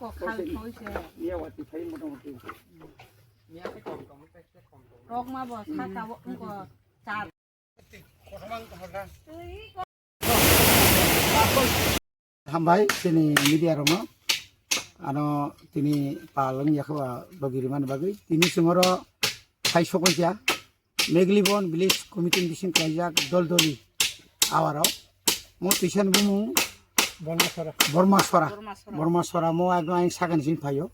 ก็খালเขาเสีย เนี่ยว่าติดไฟমোটামুটিรอกมาบอกถ้าเขาก็จัด Hambai sini media romo, ano tini palang ya kawa bagiriman bagi, tini semua hai sokonja, Meglibon village committee mission kajak dol-doli awaro, mo tuition bumu Bormasora mo agno aing sakan jin payo,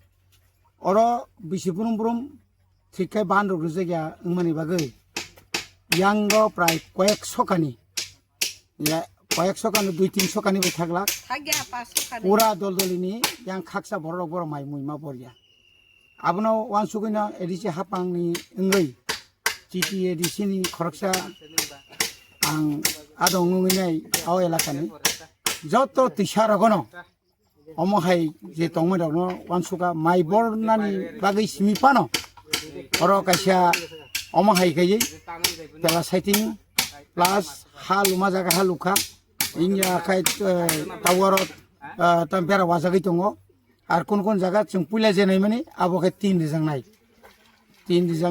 oro bisi burum thikai ban rok rujaya ngmani bagi, yango prai koyak sokani, ya কয়েক সকানে 2-3 কানি বে থাকলা পুরা দলদলিনি yang khaksa borok borok mai muima boria abno wan sugina edisi hapangni ngai titi edisini khoroksa ang adong ngai aw elakani joto tisaragono omohai je tongmedano wan suga mai bornani bagai simipano oro kaisa omohai kai tela saiting plus haluma jaga haluka Inya kait tawarot tampera wasagi tongo, ar kon jaga chung pula jenai mani abo ke 3 rijang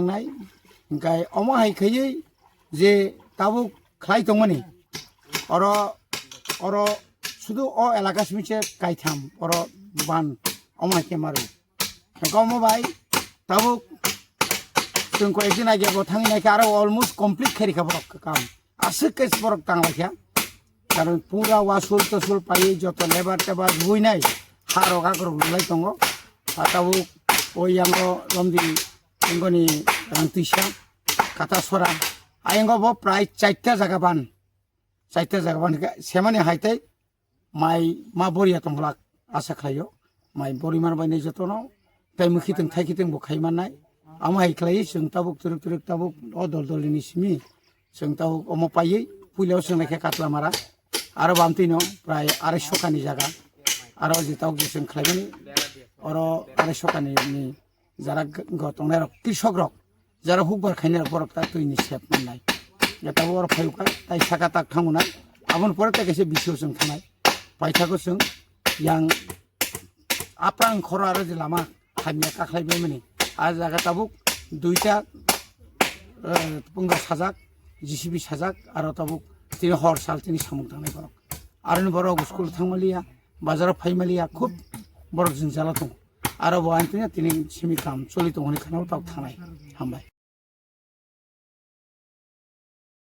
nai, ingkai omo hai khai je tabu khlai tongmani, oro sudu o elaka simiche kaitham, oro ban omo ke maru, komo bai tabu chung ko ekdin age go thangi nai aro almost complete kheri khaborok kam, asik kes borok tangla কারণ পুরা ওয়াসুল তসুল পাই যত labour টেবার বই নাই হারো কাকর গুলাই দङ তাবো ওই আঙ্গ রমদি আঙ্গনি রান্তিসা কাটাসরা আইঙ্গব প্রায় 4টা জায়গা বান সেমানে হাইতাই মাই মা বরিয়া তংলা আশা খাইও মাই বরিমার বাইনে যতন তাই মুখিতং থাইখিতং বখাইমান নাই আমা হাইख्लाय जों ताबुक तुरुक ताबुक अदल दलनि सिमी जों ताबुक अमो पायै पुइलाव सोंनायखे काटला मारा Aro bamtino pray 200 kani jaga aro jitau gising khlaimani oro 200 kani ni jara gotongna rok kishok rok jara hukbar khaina borok ta tuini sep manai jata bor phayuka tai saka tak thanguna abon pore ta kaise bisyo sung thanai paithako sung yang aprang khoro aro je lama khamya ka khlaibe mani a jaga tabuk duita punga sajak GCB sajak aro tabuk তিনি হর সাল তিনি সামুক থানায় বরক আরনি বড় school থাংমালিয়া বাজার ফাইমালিয়া খুব বড় জিন জ্বালা দङ আরো বয়ান তিনি সিমি কাম চলিত হনি খানাও তাও থানায় হামবাই